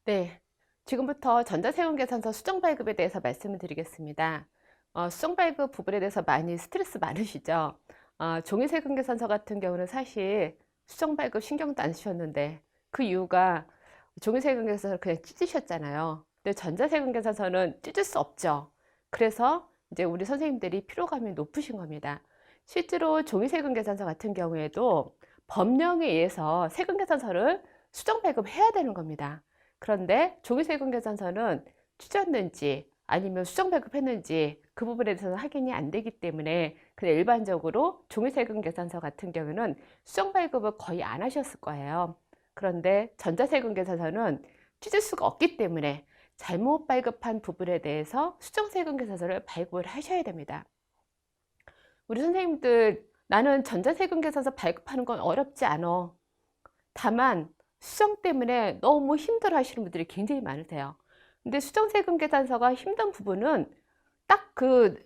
네, 지금부터 전자세금계산서 수정발급에 대해서 말씀을 드리겠습니다. 수정발급 부분에 대해서 많이 스트레스 많으시죠? 종이세금계산서 같은 경우는 사실 수정발급 신경도 안 쓰셨는데 그 이유가 종이세금계산서를 그냥 찢으셨잖아요. 근데 전자세금계산서는 찢을 수 없죠. 그래서 이제 우리 선생님들이 피로감이 높으신 겁니다. 실제로 종이세금계산서 같은 경우에도 법령에 의해서 세금계산서를 수정발급해야 되는 겁니다. 그런데 종이세금계산서는 찢었는지 아니면 수정발급했는지 그 부분에 대해서는 확인이 안 되기 때문에 그냥 일반적으로 종이세금계산서 같은 경우는 수정발급을 거의 안 하셨을 거예요. 그런데 전자세금계산서는 찢을 수가 없기 때문에 잘못 발급한 부분에 대해서 수정세금계산서를 발급을 하셔야 됩니다. 우리 선생님들 나는 전자세금계산서 발급하는 건 어렵지 않아. 다만 수정 때문에 너무 힘들어 하시는 분들이 굉장히 많으세요. 근데 수정세금 계산서가 힘든 부분은 딱 그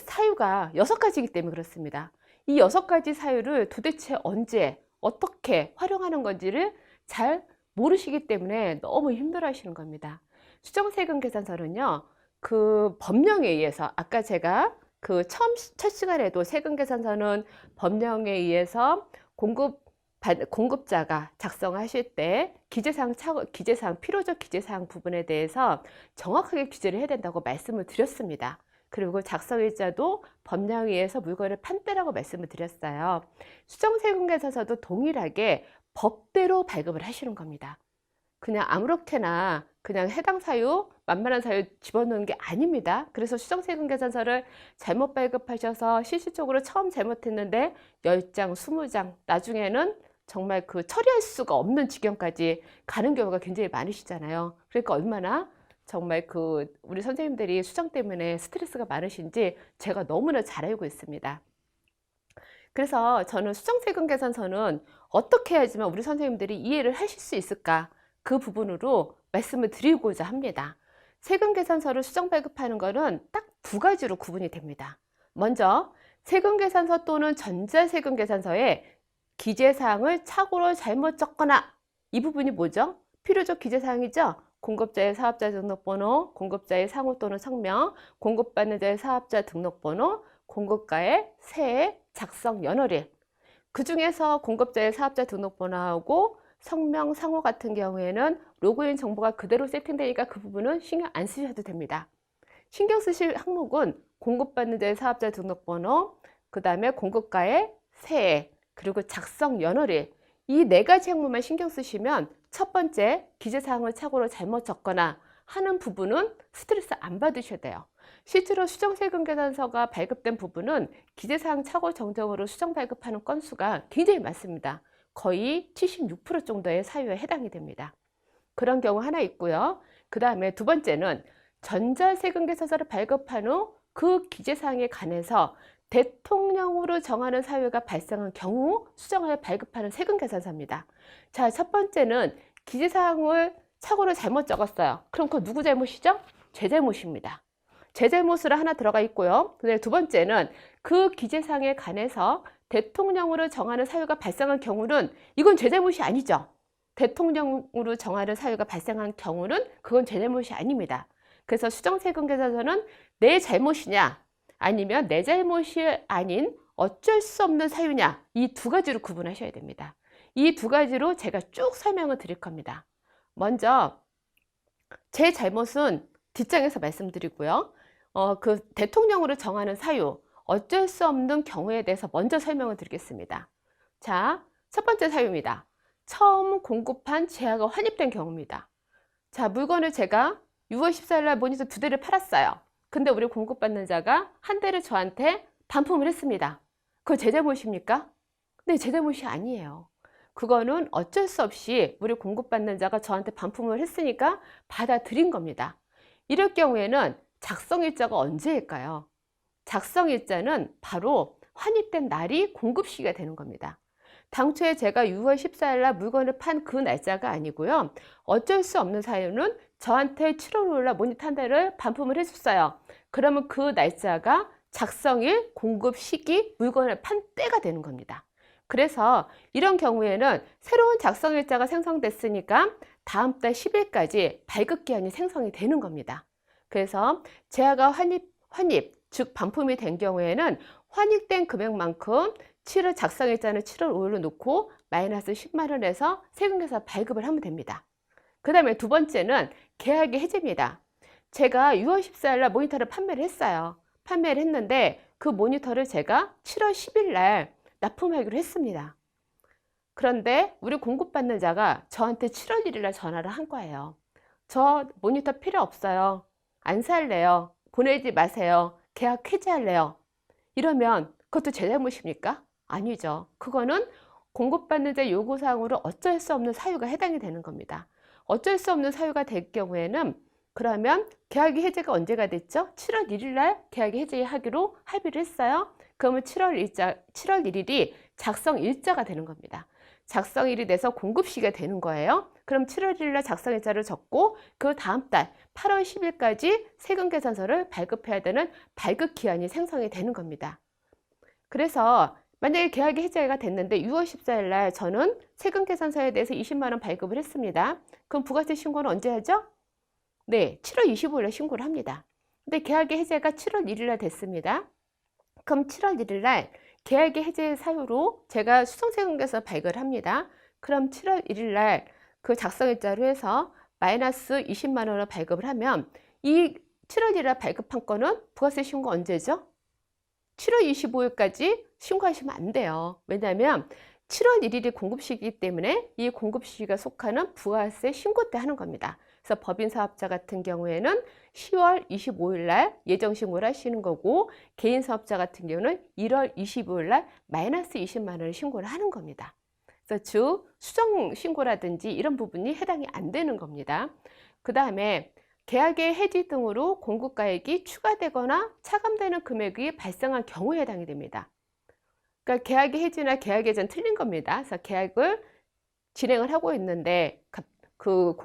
사유가 6가지이기 때문에 그렇습니다. 이 6가지 사유를 도대체 언제 어떻게 활용하는 건지를 잘 모르시기 때문에 너무 힘들어 하시는 겁니다. 수정세금 계산서는요, 그 법령에 의해서 아까 제가 그 첫 시간에도 세금 계산서는 법령에 의해서 공급자가 작성하실 때 기재사항, 필요적 기재사항 부분에 대해서 정확하게 규제를 해야 된다고 말씀을 드렸습니다. 그리고 작성일자도 법령에 의해서 물건을 판대라고 말씀을 드렸어요. 수정세금계산서도 동일하게 법대로 발급을 하시는 겁니다. 그냥 아무렇게나 그냥 해당 사유, 만만한 사유 집어넣는 게 아닙니다. 그래서 수정세금계산서를 잘못 발급하셔서 실질적으로 처음 잘못했는데 10장, 20장, 나중에는 정말 그 처리할 수가 없는 지경까지 가는 경우가 굉장히 많으시잖아요. 그러니까 얼마나 정말 그 우리 선생님들이 수정 때문에 스트레스가 많으신지 제가 너무나 잘 알고 있습니다. 그래서 저는 수정세금계산서는 어떻게 해야지만 우리 선생님들이 이해를 하실 수 있을까? 그 부분으로 말씀을 드리고자 합니다. 세금계산서를 수정 발급하는 것은 딱 2가지로 구분이 됩니다. 먼저 세금계산서 또는 전자세금계산서에 기재사항을 착오로 잘못 적거나, 이 부분이 뭐죠? 필요적 기재사항이죠. 공급자의 사업자 등록번호, 공급자의 상호 또는 성명, 공급받는 자의 사업자 등록번호, 공급가의 세 작성 연월일. 그 중에서 공급자의 사업자 등록번호하고 성명, 상호 같은 경우에는 로그인 정보가 그대로 세팅되니까 그 부분은 신경 안 쓰셔도 됩니다. 신경 쓰실 항목은 공급받는 자의 사업자 등록번호, 그 다음에 공급가의 세액, 그리고 작성 연월일, 이 4가지 항목만 신경 쓰시면 첫 번째 기재사항을 착오로 잘못 적거나 하는 부분은 스트레스 안 받으셔야 돼요. 실제로 수정세금계산서가 발급된 부분은 기재사항 착오 정정으로 수정 발급하는 건수가 굉장히 많습니다. 거의 76% 정도의 사유에 해당이 됩니다. 그런 경우 하나 있고요. 그 다음에 두 번째는 전자세금계산서를 발급한 후 그 기재사항에 관해서 대통령으로 정하는 사유가 발생한 경우 수정을 발급하는 세금계산서입니다. 자, 첫 번째는 기재사항을 착오로 잘못 적었어요. 그럼 그거 누구 잘못이죠? 제 잘못입니다. 제 잘못으로 하나 들어가 있고요. 근데 두 번째는 그 기재사항에 관해서 대통령으로 정하는 사유가 발생한 경우는 이건 제 잘못이 아니죠. 대통령으로 정하는 사유가 발생한 경우는 그건 제 잘못이 아닙니다. 그래서 수정세금계산서는 내 잘못이냐 아니면 내 잘못이 아닌 어쩔 수 없는 사유냐, 이 2가지로 구분하셔야 됩니다. 이 2가지로 제가 쭉 설명을 드릴 겁니다. 먼저 제 잘못은 뒷장에서 말씀드리고요. 그 대통령으로 정하는 사유, 어쩔 수 없는 경우에 대해서 먼저 설명을 드리겠습니다. 자, 첫 번째 사유입니다. 처음 공급한 제약가 환입된 경우입니다. 자, 물건을 제가 6월 14일 날 모니터 2대를 팔았어요. 근데 우리 공급받는 자가 한 대를 저한테 반품을 했습니다. 그거 제 잘못입니까? 네, 제 잘못이 아니에요. 그거는 어쩔 수 없이 우리 공급받는 자가 저한테 반품을 했으니까 받아들인 겁니다. 이럴 경우에는 작성일자가 언제일까요? 작성일자는 바로 환입된 날이 공급 시기가 되는 겁니다. 당초에 제가 6월 14일 날 물건을 판 그 날짜가 아니고요. 어쩔 수 없는 사유는 저한테 7월 5일 날 모니터 한 대를 반품을 해줬어요. 그러면 그 날짜가 작성일, 공급 시기, 물건을 판 때가 되는 겁니다. 그래서 이런 경우에는 새로운 작성일자가 생성됐으니까 다음 달 10일까지 발급기한이 생성이 되는 겁니다. 그래서 재화가 환입, 즉 반품이 된 경우에는 환입된 금액만큼 7월 작성일자는 7월 5일로 놓고 마이너스 10만 원에서 세금계산 발급을 하면 됩니다. 그 다음에 두 번째는 계약의 해지입니다. 제가 6월 14일 날 모니터를 판매를 했어요. 판매를 했는데 그 모니터를 제가 7월 10일 날 납품하기로 했습니다. 그런데 우리 공급받는 자가 저한테 7월 1일 날 전화를 한 거예요. 저 모니터 필요 없어요. 안 살래요. 보내지 마세요. 계약 해지할래요. 이러면 그것도 제 잘못입니까? 아니죠. 그거는 공급받는 자 요구사항으로 어쩔 수 없는 사유가 해당이 되는 겁니다. 어쩔 수 없는 사유가 될 경우에는 그러면 계약이 해지가 언제가 됐죠? 7월 1일 날 계약이 해지하기로 합의를 했어요. 그러면 7월 1일이 작성일자가 되는 겁니다. 작성일이 돼서 공급시기가 되는 거예요. 그럼 7월 1일 날 작성일자를 적고 그 다음 달 8월 10일까지 세금계산서를 발급해야 되는 발급기한이 생성이 되는 겁니다. 그래서 만약에 계약이 해지가 됐는데 6월 14일 날 저는 세금계산서에 대해서 20만 원 발급을 했습니다. 그럼 부가세 신고는 언제 하죠? 네, 7월 25일 날 신고를 합니다. 근데 계약의 해지가 7월 1일 날 됐습니다. 그럼 7월 1일 날 계약의 해지 사유로 제가 수송세금계산서 발급을 합니다. 그럼 7월 1일 날 그 작성일자로 해서 마이너스 20만 원을 발급을 하면 이 7월 1일 날 발급한 건은 부가세 신고 언제죠? 7월 25일까지 신고하시면 안 돼요. 왜냐하면 7월 1일이 공급시기이기 때문에 이 공급시기가 속하는 부가세 신고 때 하는 겁니다. 그래서 법인사업자 같은 경우에는 10월 25일 날 예정신고를 하시는 거고 개인사업자 같은 경우는 1월 25일 날 마이너스 20만 원을 신고를 하는 겁니다. 그래서 즉 수정신고라든지 이런 부분이 해당이 안 되는 겁니다. 그 다음에 계약의 해지 등으로 공급가액이 추가되거나 차감되는 금액이 발생한 경우에 해당이 됩니다. 그러니까 계약의 해지나 계약 예전 틀린 겁니다. 그래서 계약을 진행을 하고 있는데 그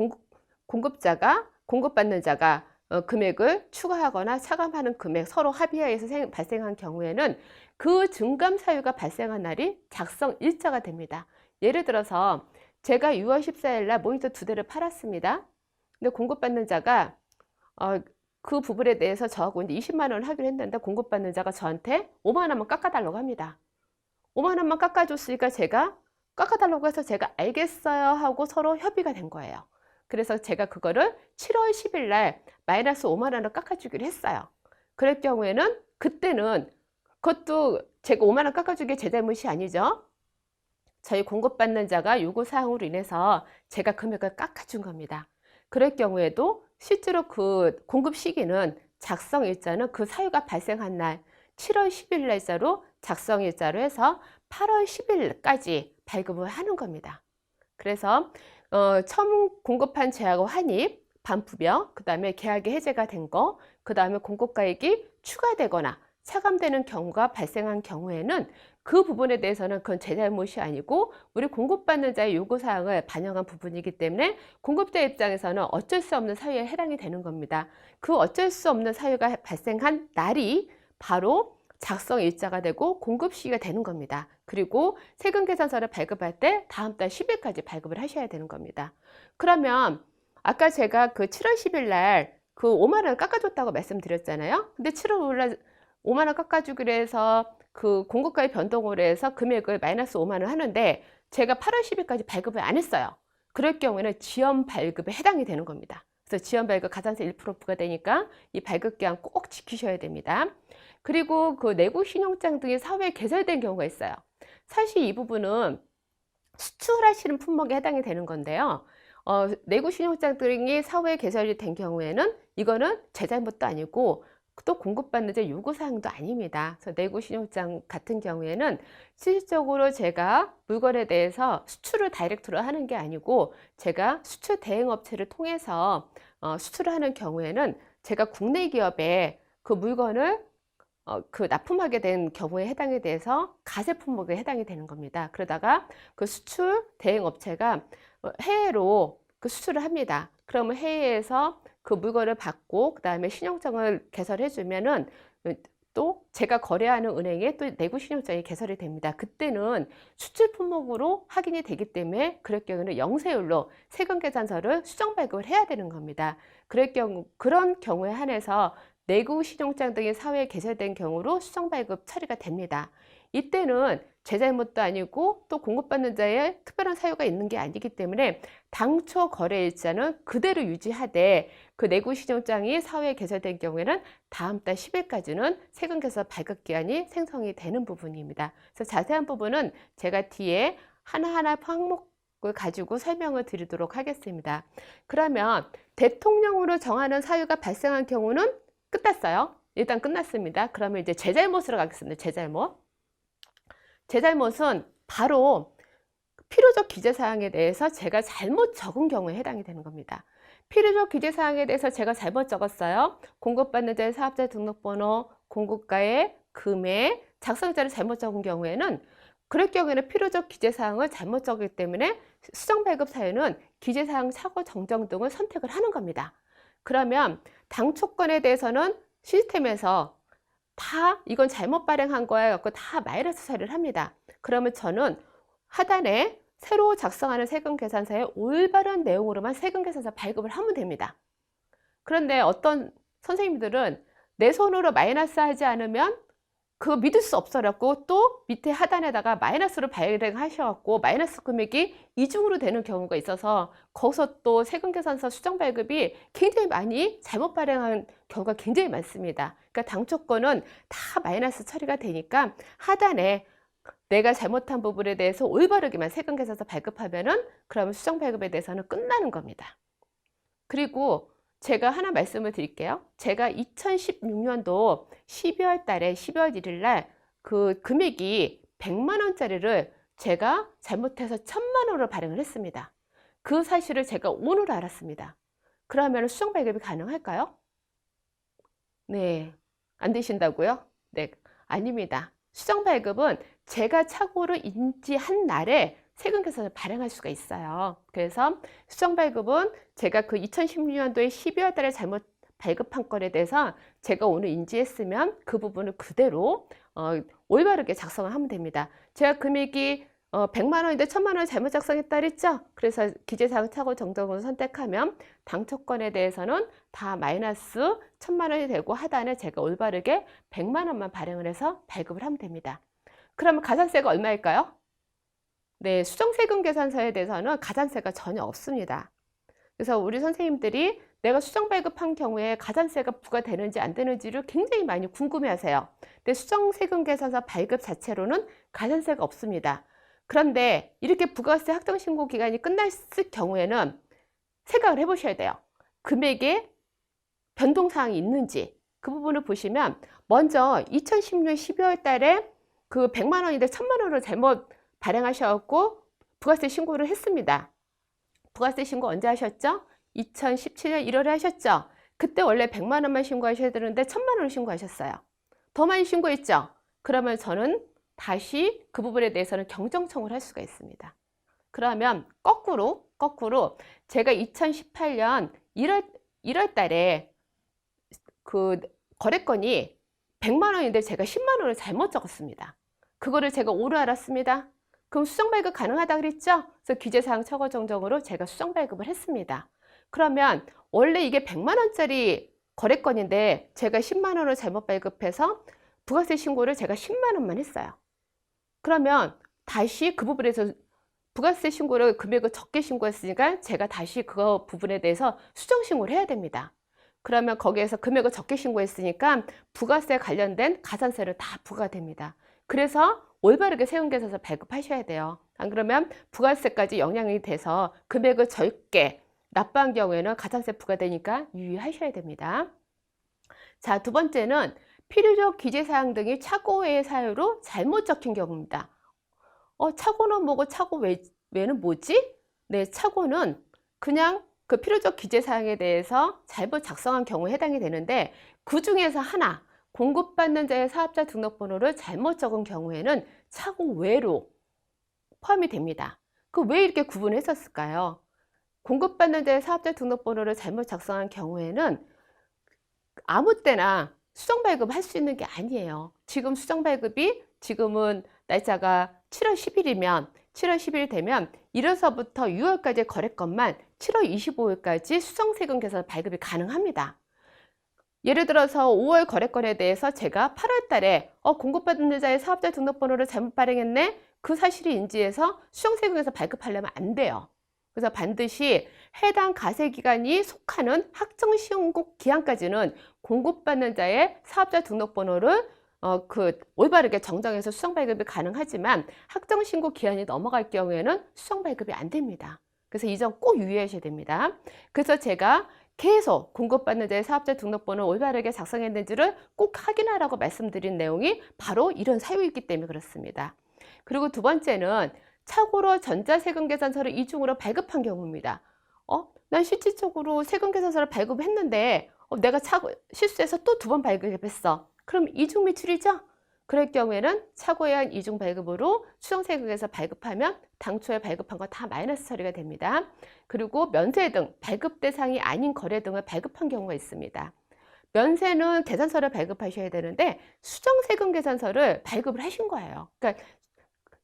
공급받는 자가 금액을 추가하거나 차감하는 금액 서로 합의하에서 발생한 경우에는 그 증감 사유가 발생한 날이 작성일자가 됩니다. 예를 들어서 제가 6월 14일 날 모니터 2대를 팔았습니다. 근데 공급받는 자가 그 부분에 대해서 저하고 이제 20만 원을 하기로 했는데 공급받는 자가 저한테 5만 원만 깎아달라고 합니다. 5만 원만 깎아줬으니까 제가 깎아달라고 해서 제가 알겠어요 하고 서로 협의가 된 거예요. 그래서 제가 그거를 7월 10일 날 마이너스 5만 원을 깎아주기로 했어요. 그럴 경우에는 그때는 그것도 제가 5만 원 깎아주기 제 잘못이 아니죠. 저희 공급받는 자가 요구사항으로 인해서 제가 금액을 깎아준 겁니다. 그럴 경우에도 실제로 그 공급 시기는 작성일자는 그 사유가 발생한 날 7월 10일 날짜로 작성일자로 해서 8월 10일까지 발급을 하는 겁니다. 그래서 처음 공급한 재화가 환입, 반품형, 그 다음에 계약이 해제가 된 거, 그 다음에 공급가액이 추가되거나 차감되는 경우가 발생한 경우에는 그 부분에 대해서는 그건 제 잘못이 아니고 우리 공급받는 자의 요구사항을 반영한 부분이기 때문에 공급자 입장에서는 어쩔 수 없는 사유에 해당이 되는 겁니다. 그 어쩔 수 없는 사유가 발생한 날이 바로 작성일자가 되고 공급시기가 되는 겁니다. 그리고 세금계산서를 발급할 때 다음 달 10일까지 발급을 하셔야 되는 겁니다. 그러면 아까 제가 그 7월 10일 날 그 5만 원을 깎아줬다고 말씀드렸잖아요. 근데 7월 5일 날 5만 원 깎아주기로 해서 그 공급가액 변동으로 해서 금액을 마이너스 5만 원 하는데 제가 8월 10일까지 발급을 안 했어요. 그럴 경우에는 지연 발급에 해당이 되는 겁니다. 그래서 지연 발급 가산세 1% 부과되니까 이 발급기한 꼭 지키셔야 됩니다. 그리고 그 내구 신용장 등이 사후에 개설된 경우가 있어요. 사실 이 부분은 수출하시는 품목에 해당이 되는 건데요. 내구 신용장 등이 사후에 개설이 된 경우에는 이거는 제 잘못도 아니고 또 공급받는 제 요구사항도 아닙니다. 그래서 내구 신용장 같은 경우에는 실질적으로 제가 물건에 대해서 수출을 다이렉트로 하는 게 아니고 제가 수출 대행업체를 통해서 수출을 하는 경우에는 제가 국내 기업에 그 물건을 그 납품하게 된 경우에 해당이 돼서 가세 품목에 해당이 되는 겁니다. 그러다가 그 수출 대행업체가 해외로 그 수출을 합니다. 그러면 해외에서 그 물건을 받고 그 다음에 신용장을 개설해 주면은 또 제가 거래하는 은행에 또 내구 신용장이 개설이 됩니다. 그때는 수출 품목으로 확인이 되기 때문에 그럴 경우는 영세율로 세금 계산서를 수정 발급을 해야 되는 겁니다. 그런 경우에 한해서 내구 신용장 등이 사회에 개설된 경우로 수정 발급 처리가 됩니다. 이때는 제 잘못도 아니고 또 공급받는 자의 특별한 사유가 있는 게 아니기 때문에 당초 거래일자는 그대로 유지하되 그 내구 신용장이 사회에 개설된 경우에는 다음 달 10일까지는 세금 계산 발급 기한이 생성이 되는 부분입니다. 그래서 자세한 부분은 제가 뒤에 하나하나 항목을 가지고 설명을 드리도록 하겠습니다. 그러면 대통령으로 정하는 사유가 발생한 경우는 끝났어요. 일단 끝났습니다. 그러면 이제 제 잘못으로 가겠습니다. 제 잘못. 제 잘못은 바로 필요적 기재사항에 대해서 제가 잘못 적은 경우에 해당이 되는 겁니다. 필요적 기재사항에 대해서 제가 잘못 적었어요. 공급받는 자의 사업자 등록번호, 공급가의 금액, 작성자를 잘못 적은 경우에는 그럴 경우에는 필요적 기재사항을 잘못 적기 때문에 수정발급 사유는 기재사항 착오 정정 등을 선택을 하는 겁니다. 그러면 당초건에 대해서는 시스템에서 다 이건 잘못 발행한 거야 갖고 다 마이너스 처리를 합니다. 그러면 저는 하단에 새로 작성하는 세금 계산서에 올바른 내용으로만 세금 계산서 발급을 하면 됩니다. 그런데 어떤 선생님들은 내 손으로 마이너스 하지 않으면 그거 믿을 수 없어갖고 또 밑에 하단에다가 마이너스로 발행하셔갖고 마이너스 금액이 이중으로 되는 경우가 있어서 거기서 또 세금 계산서 수정 발급이 굉장히 많이 잘못 발행한 경우가 굉장히 많습니다. 그러니까 당초 거는 다 마이너스 처리가 되니까 하단에 내가 잘못한 부분에 대해서 올바르게만 세금 계산서 발급하면은 그러면 수정 발급에 대해서는 끝나는 겁니다. 그리고 제가 하나 말씀을 드릴게요. 제가 2016년도 12월 달에 12월 1일 날 그 금액이 100만 원짜리를 제가 잘못해서 1000만 원으로 발행을 했습니다. 그 사실을 제가 오늘 알았습니다. 그러면 수정 발급이 가능할까요? 네, 안 되신다고요? 네, 아닙니다. 수정 발급은 제가 착오를 인지한 날에 세금 계산을 발행할 수가 있어요. 그래서 수정 발급은 제가 그 2016년도에 12월 달에 잘못 발급한 건에 대해서 제가 오늘 인지했으면 그 부분을 그대로 올바르게 작성을 하면 됩니다. 제가 금액이 100만 원인데 1000만 원을 잘못 작성했다 그랬죠? 그래서 기재사항 착오 정정을 선택하면 당초 건에 대해서는 다 마이너스 1000만 원이 되고 하단에 제가 올바르게 100만 원만 발행을 해서 발급을 하면 됩니다. 그러면 가산세가 얼마일까요? 네, 수정세금 계산서에 대해서는 가산세가 전혀 없습니다. 그래서 우리 선생님들이 내가 수정 발급한 경우에 가산세가 부과되는지 안 되는지를 굉장히 많이 궁금해하세요. 근데 수정세금 계산서 발급 자체로는 가산세가 없습니다. 그런데 이렇게 부가세 확정신고 기간이 끝났을 경우에는 생각을 해보셔야 돼요. 금액에 변동사항이 있는지 그 부분을 보시면 먼저 2016년 12월 달에 그 100만 원인데 1000만 원을 잘못 발행하셔갖고 부가세 신고를 했습니다. 부가세 신고 언제 하셨죠? 2017년 1월에 하셨죠? 그때 원래 100만 원만 신고하셔야 되는데 1000만 원을 신고하셨어요. 더 많이 신고했죠? 그러면 저는 다시 그 부분에 대해서는 경정 청구를 할 수가 있습니다. 그러면 거꾸로 제가 2018년 1월 달에 그 거래건이 100만 원인데 제가 10만 원을 잘못 적었습니다. 그거를 제가 오늘 알았습니다. 그럼 수정 발급 가능하다 그랬죠? 그래서 기재사항 착오 정정으로 제가 수정 발급을 했습니다. 그러면 원래 이게 100만 원짜리 거래건인데 제가 10만 원을 잘못 발급해서 부가세 신고를 제가 10만 원만 했어요. 그러면 다시 그 부분에서 부가세 신고를 금액을 적게 신고했으니까 제가 다시 그 부분에 대해서 수정 신고를 해야 됩니다. 그러면 거기에서 금액을 적게 신고했으니까 부가세 관련된 가산세를 다 부과됩니다. 그래서 올바르게 세금 계산서 발급하셔야 돼요. 안 그러면 부가세까지 영향이 돼서 금액을 적게 납부한 경우에는 가산세 부과되니까 유의하셔야 됩니다. 자, 두 번째는 필요적 기재사항 등이 착오의 사유로 잘못 적힌 경우입니다. 착오는 뭐고 착오 외는 뭐지? 네, 착오는 그냥 그 필요적 기재사항에 대해서 잘못 작성한 경우에 해당이 되는데 그 중에서 하나, 공급받는 자의 사업자 등록번호를 잘못 적은 경우에는 착오 외로 포함이 됩니다. 그 왜 이렇게 구분했었을까요? 공급받는 자의 사업자 등록번호를 잘못 작성한 경우에는 아무 때나 수정 발급 할 수 있는 게 아니에요. 지금 수정 발급이 지금은 날짜가 7월 10일이면 7월 10일 되면 1월서부터 6월까지의 거래건만 7월 25일까지 수정세금 계산 발급이 가능합니다. 예를 들어서 5월 거래건에 대해서 제가 8월 달에 공급받는 자의 사업자 등록번호를 잘못 발행했네? 그 사실을 인지해서 수정세금에서 발급하려면 안 돼요. 그래서 반드시 해당 가세기간이 속하는 확정신고 기한까지는 공급받는 자의 사업자 등록번호를 올바르게 정정해서 수정 발급이 가능하지만 확정신고 기한이 넘어갈 경우에는 수정 발급이 안 됩니다. 그래서 이 점 꼭 유의하셔야 됩니다. 그래서 제가 계속 공급받는 자의 사업자 등록번호 올바르게 작성했는지를 꼭 확인하라고 말씀드린 내용이 바로 이런 사유이기 때문에 그렇습니다. 그리고 두 번째는 착오로 전자세금 계산서를 이중으로 발급한 경우입니다. 난 실질적으로 세금 계산서를 발급했는데 내가 실수해서 또 두 번 발급했어. 그럼 이중 미출이죠? 그럴 경우에는 착오에 의한 이중 발급으로 수정세금에서 발급하면 당초에 발급한 거 다 마이너스 처리가 됩니다. 그리고 면세 등 발급 대상이 아닌 거래 등을 발급한 경우가 있습니다. 면세는 계산서를 발급하셔야 되는데 수정세금 계산서를 발급을 하신 거예요. 그러니까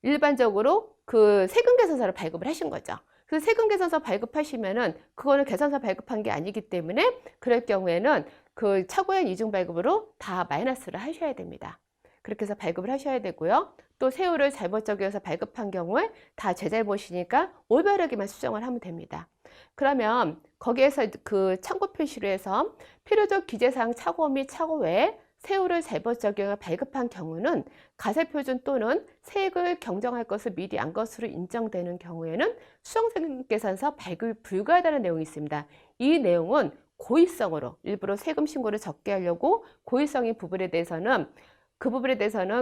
일반적으로 그 세금 계산서를 발급을 하신 거죠. 그래서 세금 계산서 발급하시면은 그거는 계산서 발급한 게 아니기 때문에 그럴 경우에는 그 착오한 이중 발급으로 다 마이너스를 하셔야 됩니다. 그렇게 해서 발급을 하셔야 되고요. 또 세율을 잘못 적용해서 발급한 경우에 다 제 잘못이니까 올바르게만 수정을 하면 됩니다. 그러면 거기에서 그 참고 표시로 해서 필요적 기재사항 착오 및 착오 외에 세율을 잘못 적용해 발급한 경우는 가세표준 또는 세액을 경정할 것을 미리 안 것으로 인정되는 경우에는 수정세금 계산서 발급이 불가하다는 내용이 있습니다. 이 내용은 고의성으로 일부러 세금 신고를 적게 하려고 고의성인 부분에 대해서는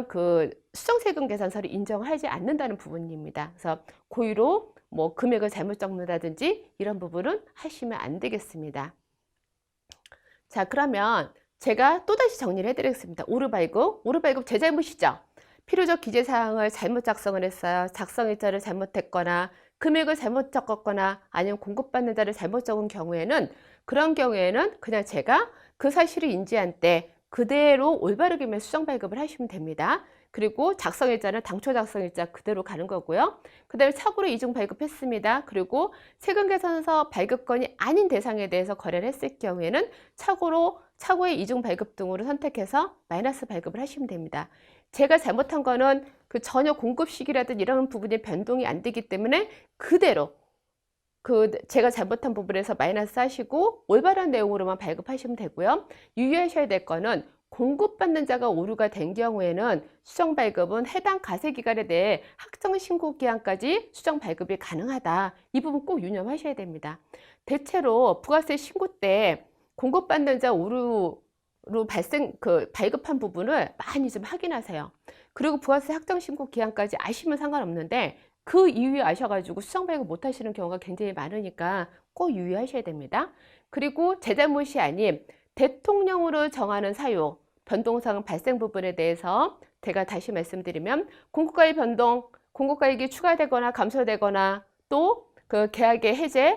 그 수정세금 계산서를 인정하지 않는다는 부분입니다. 그래서 고의로 뭐 금액을 잘못 적는다든지 이런 부분은 하시면 안 되겠습니다. 자, 그러면 제가 또다시 정리를 해드리겠습니다. 오류발급 제 잘못이죠. 필요적 기재사항을 잘못 작성을 했어요. 작성일자를 잘못했거나 금액을 잘못 적었거나 아니면 공급받는 자를 잘못 적은 경우에는 그런 경우에는 그냥 제가 그 사실을 인지한 때 그대로 올바르게만 수정 발급을 하시면 됩니다. 그리고 작성일자는 당초 작성일자 그대로 가는 거고요. 그 다음에 착오로 이중 발급했습니다. 그리고 세금계산서 발급건이 아닌 대상에 대해서 거래를 했을 경우에는 착오의 이중 발급 등으로 선택해서 마이너스 발급을 하시면 됩니다. 제가 잘못한 거는 그 전혀 공급 시기라든 이런 부분이 변동이 안 되기 때문에 그대로 제가 잘못한 부분에서 마이너스 하시고 올바른 내용으로만 발급하시면 되고요. 유의하셔야 될 거는 공급받는 자가 오류가 된 경우에는 수정 발급은 해당 가세기간에 대해 확정 신고 기한까지 수정 발급이 가능하다. 이 부분 꼭 유념하셔야 됩니다. 대체로 부가세 신고 때 공급받는 자 오류로 발급한 부분을 많이 좀 확인하세요. 그리고 부가세 확정 신고 기한까지 아시면 상관없는데 그 이후에 아셔가지고 수정 발급 못 하시는 경우가 굉장히 많으니까 꼭 유의하셔야 됩니다. 그리고 제 잘못이 아닌 대통령으로 정하는 사유, 변동사항 발생 부분에 대해서 제가 다시 말씀드리면 공급가액 변동, 공급가액이 추가되거나 감소되거나 또 그 계약의 해지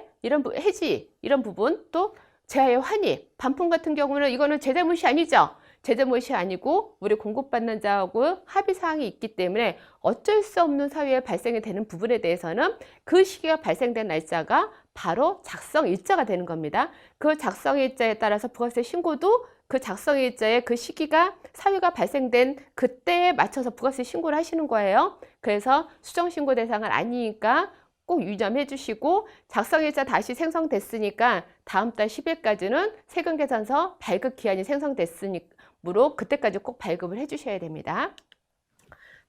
이런 부분 또 제하의 환입, 반품 같은 경우는 이거는 제 잘못이 아니죠. 제 잘못이 아니고 우리 공급받는 자하고 합의사항이 있기 때문에 어쩔 수 없는 사유에 발생이 되는 부분에 대해서는 그 시기가 발생된 날짜가 바로 작성일자가 되는 겁니다. 그 작성일자에 따라서 부가세 신고도 그 작성일자의 그 시기가 사유가 발생된 그때에 맞춰서 부가세 신고를 하시는 거예요. 그래서 수정신고 대상은 아니니까 꼭 유념해 주시고 작성일자 다시 생성됐으니까 다음 달 10일까지는 세금계산서 발급 기한이 생성됐으므로 그때까지 꼭 발급을 해 주셔야 됩니다.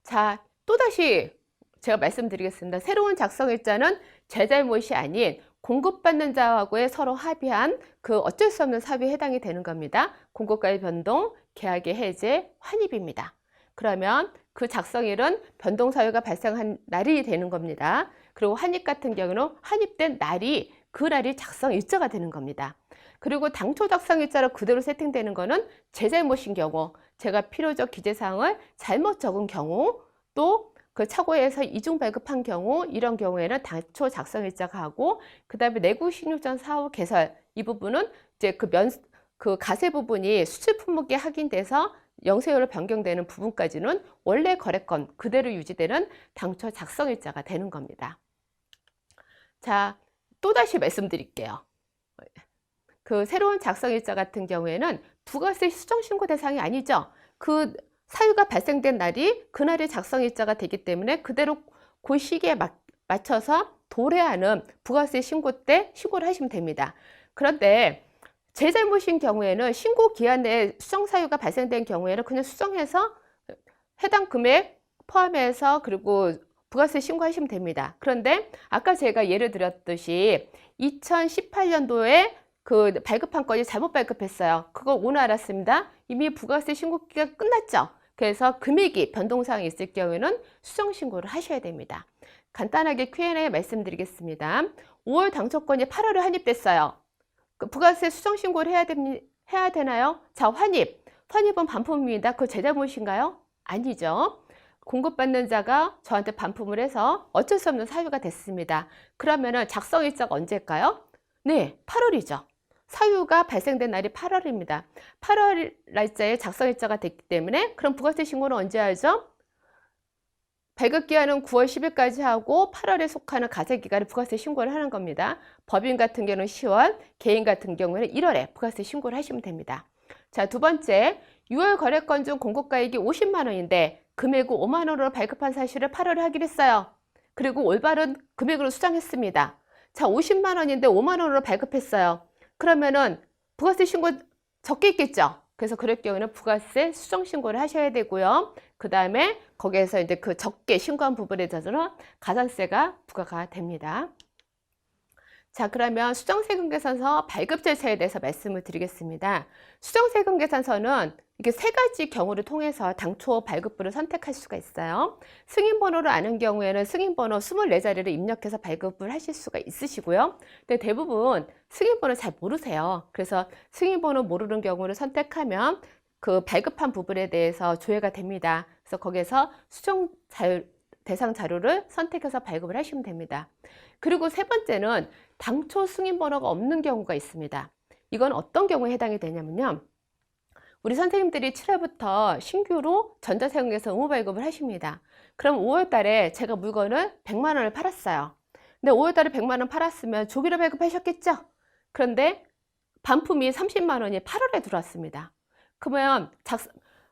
자, 또다시 제가 말씀드리겠습니다. 새로운 작성일자는 제 잘못이 아닌 공급받는 자하고의 서로 합의한 그 어쩔 수 없는 사유에 해당이 되는 겁니다. 공급가의 변동, 계약의 해제, 환입입니다. 그러면 그 작성일은 변동 사유가 발생한 날이 되는 겁니다. 그리고 환입 같은 경우는 환입된 날이 그 날이 작성일자가 되는 겁니다. 그리고 당초 작성일자로 그대로 세팅되는 거는 제 잘못인 경우, 제가 필요적 기재사항을 잘못 적은 경우, 또 그 착오에서 이중 발급한 경우, 이런 경우에는 당초 작성일자가 하고, 그 다음에 내구 16전 사후 개설 이 부분은 이제 그 가세 부분이 수출 품목이 확인돼서 영세율로 변경되는 부분까지는 원래 거래건 그대로 유지되는 당초 작성일자가 되는 겁니다. 자, 또다시 말씀드릴게요. 그 새로운 작성일자 같은 경우에는 부가세 수정신고 대상이 아니죠. 그 사유가 발생된 날이 그날의 작성일자가 되기 때문에 그대로 그 시기에 맞춰서 도래하는 부가세 신고 때 신고를 하시면 됩니다. 그런데 제 잘못인 경우에는 신고 기한에 수정 사유가 발생된 경우에는 그냥 수정해서 해당 금액 포함해서 그리고 부가세 신고하시면 됩니다. 그런데 아까 제가 예를 들었듯이 2018년도에 그 발급한 건이 잘못 발급했어요. 그거 오늘 알았습니다. 이미 부가세 신고 기간 끝났죠. 그래서 금액이 변동사항이 있을 경우에는 수정 신고를 하셔야 됩니다. 간단하게 Q&A 말씀드리겠습니다. 5월 당초건이 8월에 환입됐어요. 그 부가세 수정 신고를 해야 되나요? 자, 환입은 반품입니다. 그거 제 잘못인가요? 아니죠. 공급받는 자가 저한테 반품을 해서 어쩔 수 없는 사유가 됐습니다. 그러면은 작성일자가 언제일까요? 네, 8월이죠. 사유가 발생된 날이 8월입니다. 8월 날짜에 작성일자가 됐기 때문에 그럼 부가세 신고는 언제 하죠? 발급기한은 9월 10일까지 하고 8월에 속하는 가세기간에 부가세 신고를 하는 겁니다. 법인 같은 경우는 10월, 개인 같은 경우는 1월에 부가세 신고를 하시면 됩니다. 자, 두 번째, 6월 거래건 중 공고가액이 50만 원인데 금액을 5만 원으로 발급한 사실을 8월에 확인했어요. 그리고 올바른 금액으로 수정했습니다. 자, 50만 원인데 5만 원으로 발급했어요. 그러면은 부가세 신고 적게 있겠죠? 그래서 그럴 경우는 부가세 수정 신고를 하셔야 되고요. 그 다음에 거기에서 이제 그 적게 신고한 부분에 대해서는 가산세가 부과가 됩니다. 자, 그러면 수정세금 계산서 발급 절차에 대해서 말씀을 드리겠습니다. 수정세금 계산서는 이게 세 가지 경우를 통해서 당초 발급부를 선택할 수가 있어요. 승인번호를 아는 경우에는 승인번호 24자리를 입력해서 발급을 하실 수가 있으시고요. 근데 대부분 승인번호 잘 모르세요. 그래서 승인번호 모르는 경우를 선택하면 그 발급한 부분에 대해서 조회가 됩니다. 그래서 거기에서 수정 대상 자료를 선택해서 발급을 하시면 됩니다. 그리고 세 번째는 당초 승인번호가 없는 경우가 있습니다. 이건 어떤 경우에 해당이 되냐면요. 우리 선생님들이 7월부터 신규로 전자세금계산 의무 발급을 하십니다. 그럼 5월 달에 제가 물건을 100만 원을 팔았어요. 근데 5월 달에 100만 원 팔았으면 조기로 발급하셨겠죠? 그런데 반품이 30만 원이 8월에 들어왔습니다. 그러면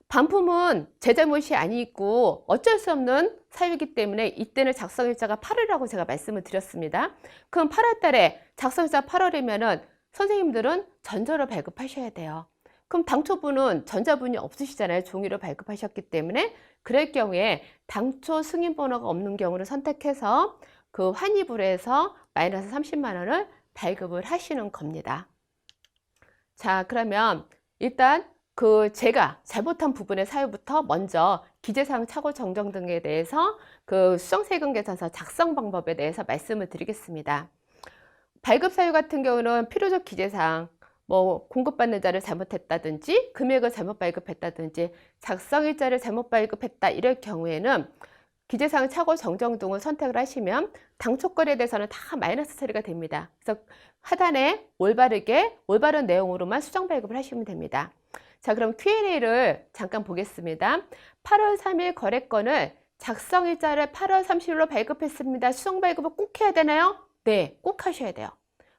반품은 제 잘못이 아니고 어쩔 수 없는 사유이기 때문에 이때는 작성일자가 8월이라고 제가 말씀을 드렸습니다. 그럼 8월 달에 작성일자 8월이면은 선생님들은 전자로 발급하셔야 돼요. 그럼 당초분은 전자분이 없으시잖아요. 종이로 발급하셨기 때문에 그럴 경우에 당초 승인번호가 없는 경우를 선택해서 그 환입을 해서 마이너스 30만 원을 발급을 하시는 겁니다. 자, 그러면 일단 그 제가 잘못한 부분의 사유부터 먼저 기재사항 착오 정정 등에 대해서 그 수정세금 계산서 작성 방법에 대해서 말씀을 드리겠습니다. 발급 사유 같은 경우는 필요적 기재사항, 뭐 공급받는 자를 잘못했다든지 금액을 잘못 발급했다든지 작성일자를 잘못 발급했다 이럴 경우에는 기재사항 착오 정정 등을 선택을 하시면 당초 거래에 대해서는 다 마이너스 처리가 됩니다. 그래서 하단에 올바른 내용으로만 수정 발급을 하시면 됩니다. 자, 그럼 Q&A를 잠깐 보겠습니다. 8월 3일 거래건을 작성일자를 8월 30일로 발급했습니다. 수정 발급을 꼭 해야 되나요? 네, 꼭 하셔야 돼요.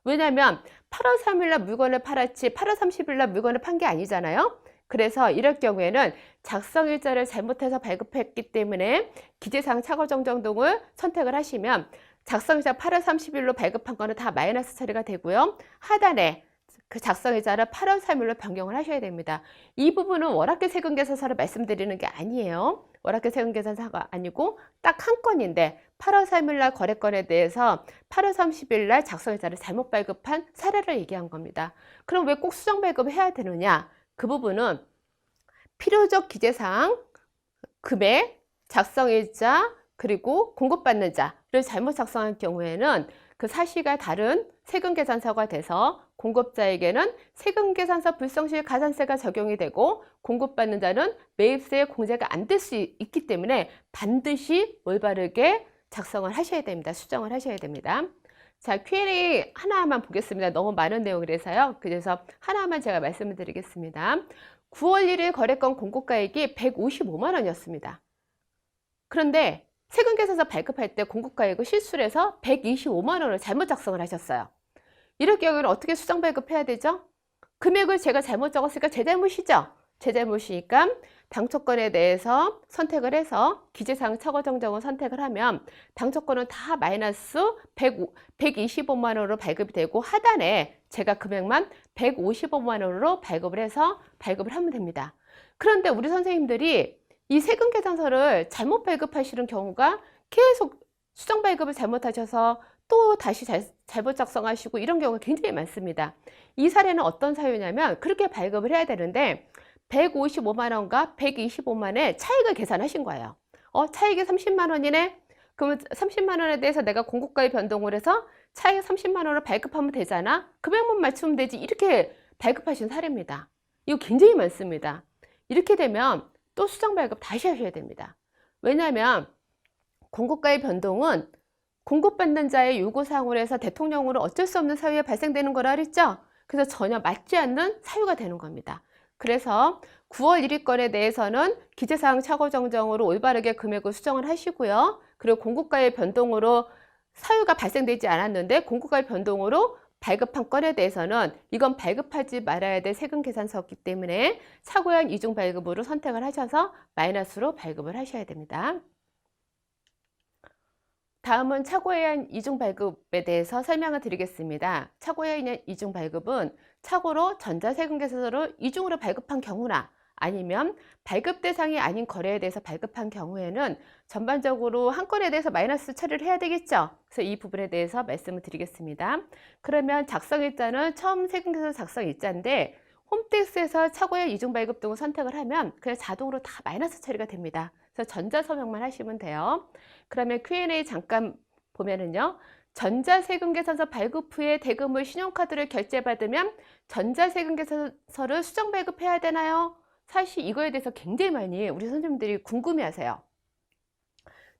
왜냐하면 8월 3일 날 물건을 팔았지 8월 30일 날 물건을 판 게 아니잖아요. 그래서 이럴 경우에는 작성일자를 잘못해서 발급했기 때문에 기재사항 착오 정정 등을 선택을 하시면 작성일자 8월 30일로 발급한 거는 다 마이너스 처리가 되고요. 하단에 그 작성일자를 8월 3일로 변경을 하셔야 됩니다. 이 부분은 월화계 세금계산서를 말씀드리는 게 아니에요. 월화계 세금계산서가 아니고 딱 한 건인데 8월 3일 날 거래건에 대해서 8월 30일 날 작성일자를 잘못 발급한 사례를 얘기한 겁니다. 그럼 왜 꼭 수정 발급을 해야 되느냐? 그 부분은 필요적 기재사항, 금액, 작성일자, 그리고 공급받는 자를 잘못 작성한 경우에는 그 사실과 다른 세금계산서가 돼서 공급자에게는 세금계산서 불성실 가산세가 적용이 되고 공급받는 자는 매입세 공제가 안 될 수 있기 때문에 반드시 올바르게 작성을 하셔야 됩니다. 수정을 하셔야 됩니다. 자, Q&A 하나만 보겠습니다. 너무 많은 내용이라서요. 그래서 하나만 제가 말씀을 드리겠습니다. 9월 1일 거래권 공고가액이 155만 원이었습니다. 그런데 세금계산서 발급할 때 공고가액을 실수를 해서 125만 원을 잘못 작성을 하셨어요. 이럴 경우에는 어떻게 수정 발급해야 되죠? 금액을 제가 잘못 적었으니까 제 잘못이죠? 제 잘못이니까 당초권에 대해서 선택을 해서 기재사항 착오 정정을 선택을 하면 당초권은 다 마이너스 125만 원으로 발급이 되고 하단에 제가 금액만 155만 원으로 발급을 해서 발급을 하면 됩니다. 그런데 우리 선생님들이 이 세금 계산서를 잘못 발급하시는 경우가 계속 수정 발급을 잘못하셔서 또 다시 잘못 작성하시고 이런 경우가 굉장히 많습니다. 이 사례는 어떤 사유냐면 그렇게 발급을 해야 되는데 155만 원과 125만 원의 차익을 계산하신 거예요. 차익이 30만 원이네? 그러면 30만 원에 대해서 내가 공고가의 변동을 해서 차익 30만 원을 발급하면 되잖아? 금액만 맞추면 되지. 이렇게 발급하신 사례입니다. 이거 굉장히 많습니다. 이렇게 되면 또 수정 발급 다시 하셔야 됩니다. 왜냐하면 공고가의 변동은 공급받는 자의 요구사항으로 해서 대통령으로 어쩔 수 없는 사유에 발생되는 거라 그랬죠? 그래서 전혀 맞지 않는 사유가 되는 겁니다. 그래서 9월 1일 건에 대해서는 기재사항 착오 정정으로 올바르게 금액을 수정을 하시고요. 그리고 공고가의 변동으로 사유가 발생되지 않았는데 공고가의 변동으로 발급한 건에 대해서는 이건 발급하지 말아야 될 세금 계산서였기 때문에 착오한 이중 발급으로 선택을 하셔서 마이너스로 발급을 하셔야 됩니다. 다음은 착오에 의한 이중 발급에 대해서 설명을 드리겠습니다. 착오에 의한 이중 발급은 착오로 전자세금 계산서를 이중으로 발급한 경우나 아니면 발급 대상이 아닌 거래에 대해서 발급한 경우에는 전반적으로 한 건에 대해서 마이너스 처리를 해야 되겠죠. 그래서 이 부분에 대해서 말씀을 드리겠습니다. 그러면 작성일자는 처음 세금계산서 작성일자인데 홈택스에서 착오의 이중 발급 등을 선택을 하면 그냥 자동으로 다 마이너스 처리가 됩니다. 그래서 전자서명만 하시면 돼요. 그러면 Q&A 잠깐 보면은요. 전자세금계산서 발급 후에 대금을 신용카드를 결제받으면 전자세금계산서를 수정 발급해야 되나요? 사실 이거에 대해서 굉장히 많이 우리 선생님들이 궁금해하세요.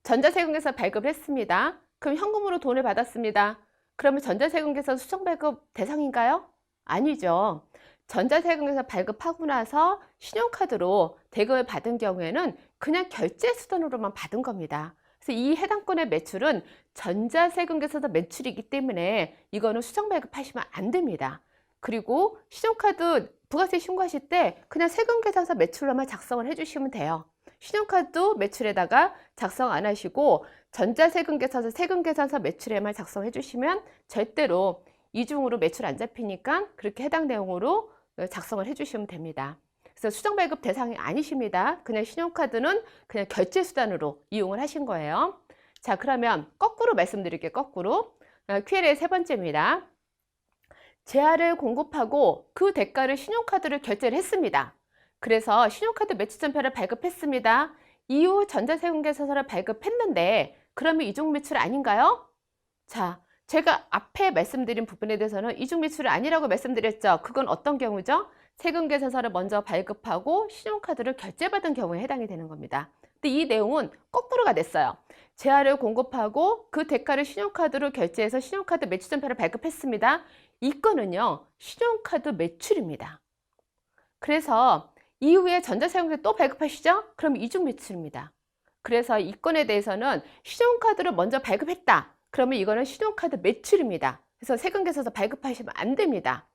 전자세금계산서 발급을 했습니다. 그럼 현금으로 돈을 받았습니다. 그러면 전자세금계산서 수정 발급 대상인가요? 아니죠. 전자세금계산서 발급하고 나서 신용카드로 대금을 받은 경우에는 그냥 결제 수단으로만 받은 겁니다. 그래서 이 해당 건의 매출은 전자세금계산서 매출이기 때문에 이거는 수정 발급하시면 안 됩니다. 그리고 신용카드 부가세 신고하실 때 그냥 세금계산서 매출로만 작성을 해주시면 돼요. 신용카드 매출에다가 작성 안 하시고 전자세금계산서 세금계산서 매출에만 작성해 주시면 절대로 이중으로 매출 안 잡히니까 그렇게 해당 내용으로 작성을 해주시면 됩니다. 그래서 수정 발급 대상이 아니십니다. 그냥 신용카드는 그냥 결제 수단으로 이용을 하신 거예요. 자, 그러면 거꾸로 말씀드릴게요. 거꾸로. Q&A 세 번째입니다. 재화를 공급하고 그 대가를 신용카드를 결제를 했습니다. 그래서 신용카드 매출전표를 발급했습니다. 이후 전자세금계산서를 발급했는데 그러면 이중 매출 아닌가요? 자, 제가 앞에 말씀드린 부분에 대해서는 이중 매출이 아니라고 말씀드렸죠. 그건 어떤 경우죠? 세금계산서를 먼저 발급하고 신용카드를 결제받은 경우에 해당이 되는 겁니다. 근데 이 내용은 거꾸로가 됐어요. 재화를 공급하고 그 대가를 신용카드로 결제해서 신용카드 매출전표를 발급했습니다. 이 건은요, 신용카드 매출입니다. 그래서 이후에 전자세금계산서 또 발급하시죠? 그럼 이중 매출입니다. 그래서 이 건에 대해서는 신용카드를 먼저 발급했다. 그러면 이거는 신용카드 매출입니다. 그래서 세금계산서 발급하시면 안 됩니다.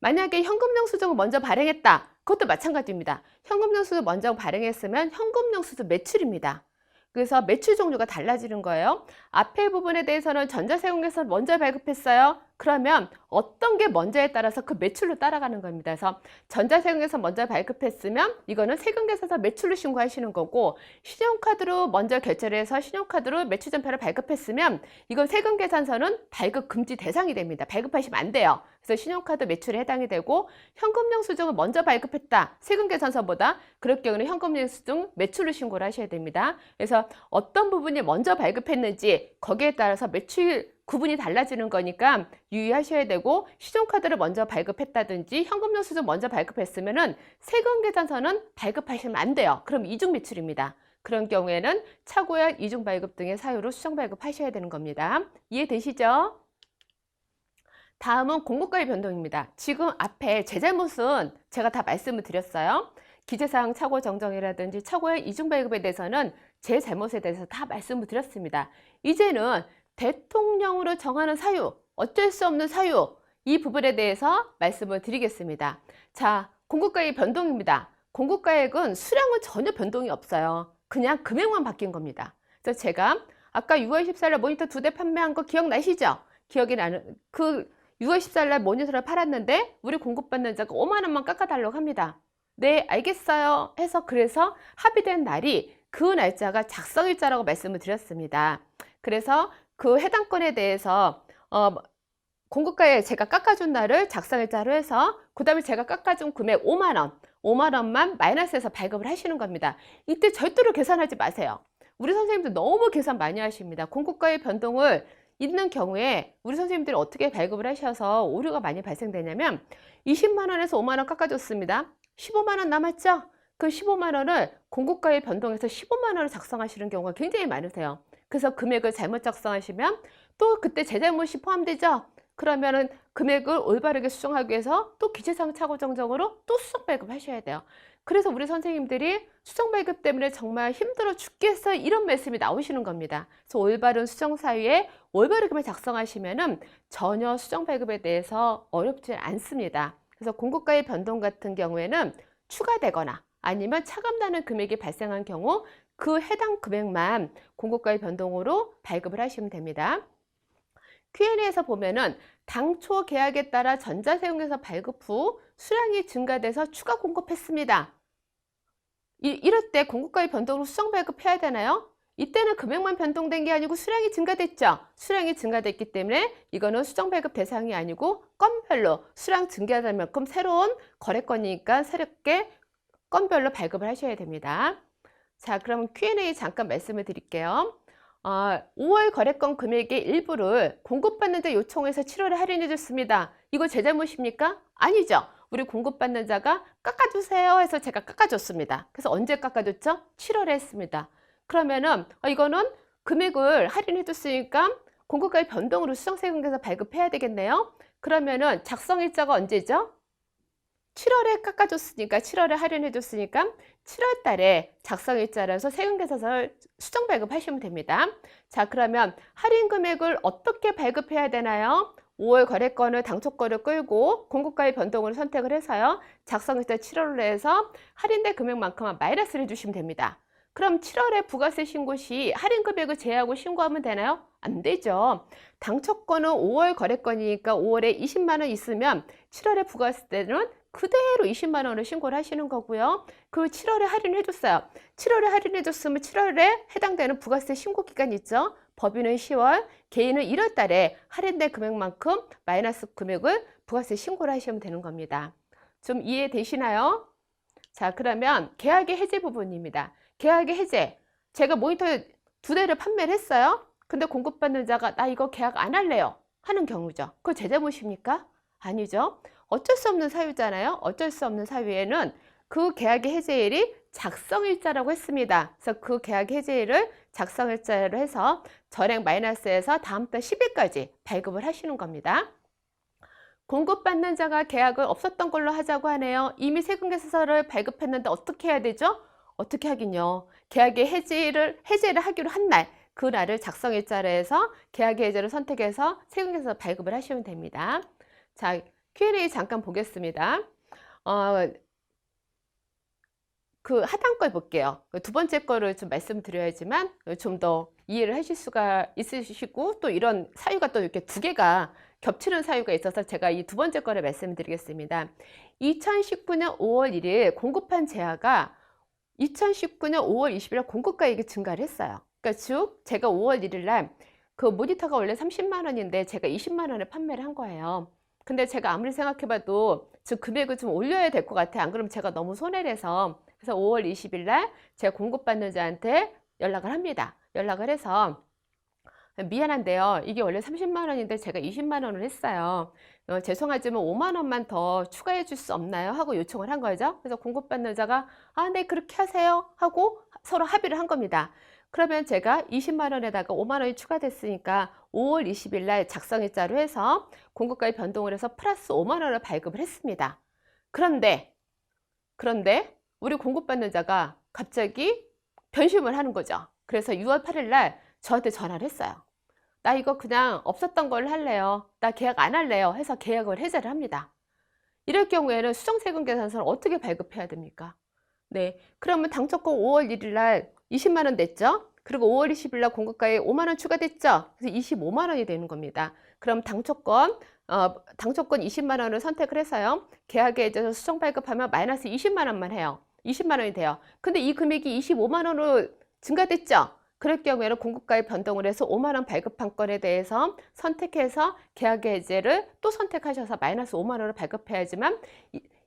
만약에 현금영수증을 먼저 발행했다. 그것도 마찬가지입니다. 현금영수증을 먼저 발행했으면 현금영수증 매출입니다. 그래서 매출 종류가 달라지는 거예요. 앞에 부분에 대해서는 전자세금계산서 먼저 발급했어요. 그러면 어떤 게 먼저에 따라서 그 매출로 따라가는 겁니다. 그래서 전자세금계산서 먼저 발급했으면 이거는 세금계산서 매출로 신고하시는 거고, 신용카드로 먼저 결제를 해서 신용카드로 매출전표를 발급했으면 이건 세금계산서는 발급 금지 대상이 됩니다. 발급하시면 안 돼요. 그래서 신용카드 매출에 해당이 되고, 현금영수증을 먼저 발급했다. 세금계산서보다. 그럴 경우는 현금영수증 매출로 신고를 하셔야 됩니다. 그래서 어떤 부분이 먼저 발급했는지 거기에 따라서 매출 구분이 달라지는 거니까 유의하셔야 되고, 신용카드를 먼저 발급했다든지 현금영수증 먼저 발급했으면은 세금계산서는 발급하시면 안 돼요. 그럼 이중 매출입니다. 그런 경우에는 착오한 이중 발급 등의 사유로 수정 발급하셔야 되는 겁니다. 이해되시죠? 다음은 공급가의 변동입니다. 지금 앞에 제 잘못은 제가 다 말씀을 드렸어요. 기재사항 착오 정정이라든지 착오의 이중 발급에 대해서는 제 잘못에 대해서 다 말씀을 드렸습니다. 이제는 대통령으로 정하는 사유, 어쩔 수 없는 사유, 이 부분에 대해서 말씀을 드리겠습니다. 자, 공급가의 변동입니다. 공급가액은 수량은 전혀 변동이 없어요. 그냥 금액만 바뀐 겁니다. 그래서 제가 아까 6월 14일 모니터 2대 판매한 거 기억나시죠? 기억이 나는, 6월 14일 날 모니터를 팔았는데 우리 공급받는 자가 5만 원만 깎아달라고 합니다. 네, 알겠어요 해서 그래서 합의된 날이 그 날짜가 작성일자라고 말씀을 드렸습니다. 그래서 그 해당 건에 대해서 공급가에 제가 깎아준 날을 작성일자로 해서 그 다음에 제가 깎아준 금액 5만 원, 5만 원만 마이너스해서 발급을 하시는 겁니다. 이때 절대로 계산하지 마세요. 우리 선생님들 너무 계산 많이 하십니다. 공급가의 변동을 있는 경우에 우리 선생님들이 어떻게 발급을 하셔서 오류가 많이 발생되냐면 20만 원에서 5만 원 깎아줬습니다. 15만 원 남았죠? 그 15만 원을 공급가의 변동에서 15만 원을 작성하시는 경우가 굉장히 많으세요. 그래서 금액을 잘못 작성하시면 또 그때 제 잘못이 포함되죠? 그러면은 금액을 올바르게 수정하기 위해서 또 기재사항 착오 정정으로 또 수정 발급하셔야 돼요. 그래서 우리 선생님들이 수정 발급 때문에 정말 힘들어 죽겠어 이런 말씀이 나오시는 겁니다. 그래서 올바른 수정 사유에 올바르게만 작성하시면은 전혀 수정 발급에 대해서 어렵지 않습니다. 그래서 공급가의 변동 같은 경우에는 추가되거나 아니면 차감나는 금액이 발생한 경우 그 해당 금액만 공급가의 변동으로 발급을 하시면 됩니다. Q&A에서 보면은 당초 계약에 따라 전자사용에서 발급 후 수량이 증가돼서 추가 공급했습니다. 이럴 때 공급가의 변동으로 수정 발급해야 되나요? 이때는 금액만 변동된 게 아니고 수량이 증가됐죠. 수량이 증가됐기 때문에 이거는 수정 발급 대상이 아니고 건별로 수량 증가될 만큼 새로운 거래건이니까 새롭게 건별로 발급을 하셔야 됩니다. 자, 그럼 Q&A 잠깐 말씀을 드릴게요. 5월 거래건 금액의 일부를 공급받는 자 요청해서 7월에 할인해 줬습니다. 이거 제 잘못입니까? 아니죠. 우리 공급받는 자가 깎아주세요 해서 제가 깎아줬습니다. 그래서 언제 깎아줬죠? 7월에 했습니다. 그러면은 이거는 금액을 할인해 줬으니까 공급가의 변동으로 수정세금에서 발급해야 되겠네요. 그러면은 작성일자가 언제죠? 7월에 깎아줬으니까 7월에 할인해줬으니까 7월 달에 작성일자라서 세금계산서를 수정 발급하시면 됩니다. 자, 그러면 할인 금액을 어떻게 발급해야 되나요? 5월 거래건을 당초거를 끌고 공급가의 변동을 선택을 해서요. 작성일자 7월로 해서 할인된 금액만큼만 마이너스를 해주시면 됩니다. 그럼 7월에 부가세 신고 시 할인 금액을 제외하고 신고하면 되나요? 안 되죠. 당초건은 5월 거래건이니까 5월에 20만 원 있으면 7월에 부가세 때는 그대로 20만 원을 신고를 하시는 거고요. 그 7월에 할인해 줬어요. 7월에 할인해 줬으면 7월에 해당되는 부가세 신고 기간이 있죠. 법인은 10월, 개인은 1월 달에 할인된 금액만큼 마이너스 금액을 부가세 신고를 하시면 되는 겁니다. 좀 이해되시나요? 자, 그러면 계약의 해제 부분입니다. 계약의 해제. 제가 모니터 2대를 판매를 했어요. 근데 공급받는 자가 나 이거 계약 안 할래요 하는 경우죠. 그거 제 잘못입니까? 아니죠. 어쩔 수 없는 사유잖아요. 어쩔 수 없는 사유에는 그 계약의 해제일이 작성일자라고 했습니다. 그래서 그 계약 해제일을 작성일자로 해서 전액 마이너스에서 다음 달 10일까지 발급을 하시는 겁니다. 공급받는 자가 계약을 없었던 걸로 하자고 하네요. 이미 세금계산서를 발급했는데 어떻게 해야 되죠? 어떻게 하긴요. 계약의 해제를 하기로 한 날, 그 날을 작성일자로 해서 계약의 해제를 선택해서 세금계산서 발급을 하시면 됩니다. 자, Q&A 잠깐 보겠습니다. 그 하단 걸 볼게요. 두 번째 거를 좀 말씀드려야지만 좀 더 이해를 하실 수가 있으시고 또 이런 사유가 또 이렇게 두 개가 겹치는 사유가 있어서 제가 이 두 번째 거를 말씀드리겠습니다. 2019년 5월 1일 공급한 제하가 2019년 5월 20일 공급가액이 증가를 했어요. 그러니까 즉 제가 5월 1일 날 그 모니터가 원래 30만 원인데 제가 20만 원에 판매를 한 거예요. 근데 제가 아무리 생각해봐도 즉 금액을 좀 올려야 될 것 같아. 안 그러면 제가 너무 손해를 해서 그래서 5월 20일 날 제가 공급받는 자한테 연락을 합니다. 연락을 해서 미안한데요. 이게 원래 30만 원인데 제가 20만 원을 했어요. 죄송하지만 5만 원만 더 추가해 줄 수 없나요? 하고 요청을 한 거죠. 그래서 공급받는 자가 네, 그렇게 하세요. 하고 서로 합의를 한 겁니다. 그러면 제가 20만 원에다가 5만 원이 추가됐으니까 5월 20일 날 작성일자로 해서 공급가액 변동을 해서 플러스 5만 원을 발급을 했습니다. 그런데 우리 공급받는 자가 갑자기 변심을 하는 거죠. 그래서 6월 8일 날 저한테 전화를 했어요. 나 이거 그냥 없었던 걸 할래요. 나 계약 안 할래요. 해서 계약을 해제를 합니다. 이럴 경우에는 수정세금 계산서를 어떻게 발급해야 됩니까? 네, 그러면 당초권 5월 1일 날 20만 원 냈죠? 그리고 5월 20일 날 공급가액 5만 원 추가됐죠? 그래서 25만 원이 되는 겁니다. 그럼 당초권 20만 원을 선택을 해서요. 계약에 대해서 수정 발급하면 마이너스 20만 원만 해요. 20만 원이 돼요. 근데 이 금액이 25만 원으로 증가됐죠? 그럴 경우에는 공급가액 변동을 해서 5만 원 발급한 건에 대해서 선택해서 계약 해제를 또 선택하셔서 마이너스 5만 원을 발급해야지만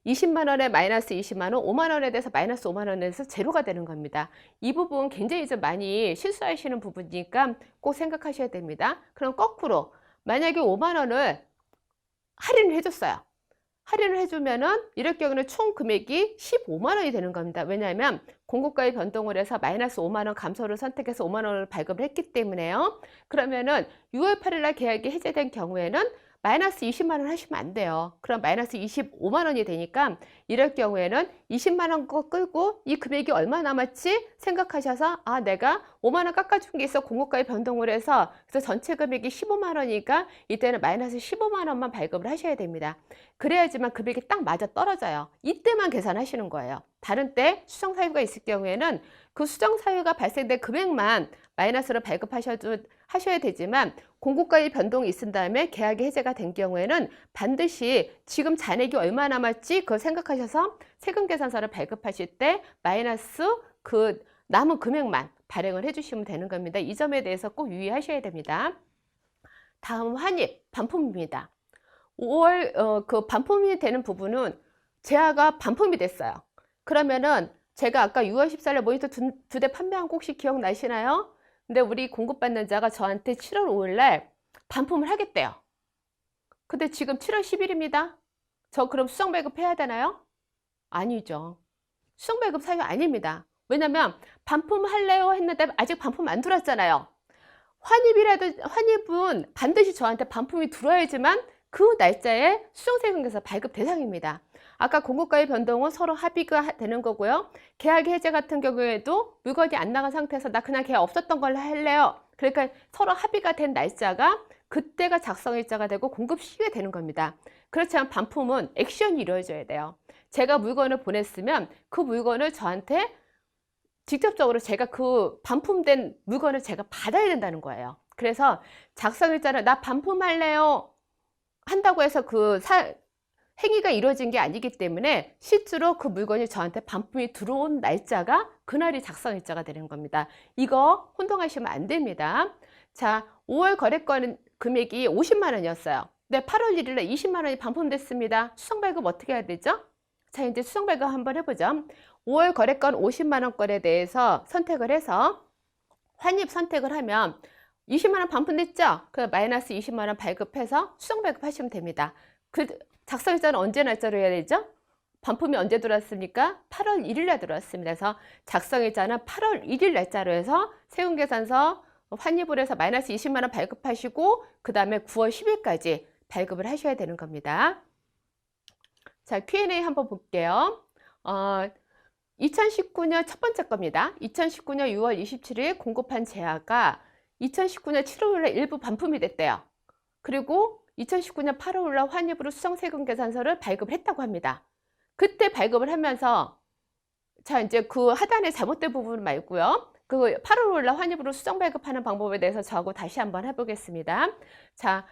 20만 원에 마이너스 20만 원, 5만 원에 대해서 마이너스 5만 원에서 제로가 되는 겁니다. 이 부분 굉장히 좀 많이 실수하시는 부분이니까 꼭 생각하셔야 됩니다. 그럼 거꾸로 만약에 5만 원을 할인을 해줬어요. 할인을 해주면은 이럴 경우는 총 금액이 15만 원이 되는 겁니다. 왜냐하면 공급가액 변동을 해서 마이너스 5만 원 감소를 선택해서 5만 원을 발급을 했기 때문에요. 그러면은 6월 8일 날 계약이 해제된 경우에는 마이너스 20만 원 하시면 안 돼요. 그럼 마이너스 25만 원이 되니까 이럴 경우에는 20만 원 거 끌고 이 금액이 얼마 남았지 생각하셔서 아 내가 5만 원 깎아준 게 있어 공급가액 변동을 해서 그래서 전체 금액이 15만 원이니까 이때는 마이너스 15만 원만 발급을 하셔야 됩니다. 그래야지만 금액이 딱 맞아 떨어져요. 이때만 계산하시는 거예요. 다른 때 수정 사유가 있을 경우에는 그 수정 사유가 발생된 금액만 마이너스로 발급하셔야 되지만 공급가액 변동이 있은 다음에 계약이 해제가 된 경우에는 반드시 지금 잔액이 얼마 남았지 그걸 생각하셔서 세금 계산서를 발급하실 때 마이너스 그 남은 금액만 발행을 해주시면 되는 겁니다. 이 점에 대해서 꼭 유의하셔야 됩니다. 다음 환입 반품입니다. 5월 그 반품이 되는 부분은 제아가 반품이 됐어요. 그러면은 제가 아까 6월 14일에 모니터 두 대 판매한 거 혹시 기억나시나요? 근데 우리 공급받는 자가 저한테 7월 5일 날 반품을 하겠대요. 근데 지금 7월 10일입니다. 저 그럼 수정 발급해야 되나요? 아니죠. 수정 발급 사유 아닙니다. 왜냐면 반품할래요 했는데 아직 반품 안 들어왔잖아요. 환입은 반드시 저한테 반품이 들어야지만 그 날짜에 수정세금계산 발급 대상입니다. 아까 공급가액 변동은 서로 합의가 되는 거고요. 계약 해제 같은 경우에도 물건이 안 나간 상태에서 나 그냥 계약 없었던 걸로 할래요. 그러니까 서로 합의가 된 날짜가 그때가 작성일자가 되고 공급 시기가 되는 겁니다. 그렇지만 반품은 액션이 이루어져야 돼요. 제가 물건을 보냈으면 그 물건을 저한테 직접적으로 제가 그 반품된 물건을 제가 받아야 된다는 거예요. 그래서 작성일자를 나 반품할래요 한다고 해서 행위가 이루어진 게 아니기 때문에 실제로 그 물건이 저한테 반품이 들어온 날짜가 그날이 작성일자가 되는 겁니다. 이거 혼동하시면 안 됩니다. 자, 5월 거래권 금액이 50만 원이었어요. 근데 8월 1일 날 20만 원이 반품됐습니다. 수정 발급 어떻게 해야 되죠? 자, 이제 수정 발급 한번 해보죠. 5월 거래권 50만 원권에 대해서 선택을 해서 환입 선택을 하면 20만 원 반품됐죠? 그 마이너스 20만 원 발급해서 수정 발급하시면 됩니다. 그 작성일자는 언제 날짜로 해야 되죠? 반품이 언제 들어왔습니까? 8월 1일 날 들어왔습니다. 그래서 작성일자는 8월 1일 날짜로 해서 세금계산서 환입을 해서 마이너스 20만 원 발급하시고 그 다음에 9월 10일까지 발급을 하셔야 되는 겁니다. 자, Q&A 한번 볼게요. 2019년 첫 번째 겁니다. 2019년 6월 27일 공급한 제아가 2019년 7월 5일 일부 반품이 됐대요. 그리고 2019년 8월 날 환입으로 수정세금 계산서를 발급을 했다고 합니다. 그때 발급을 하면서 자 이제 그 하단에 잘못된 부분 말고요. 그 8월 날 환입으로 수정 발급하는 방법에 대해서 저하고 다시 한번 해보겠습니다. 자,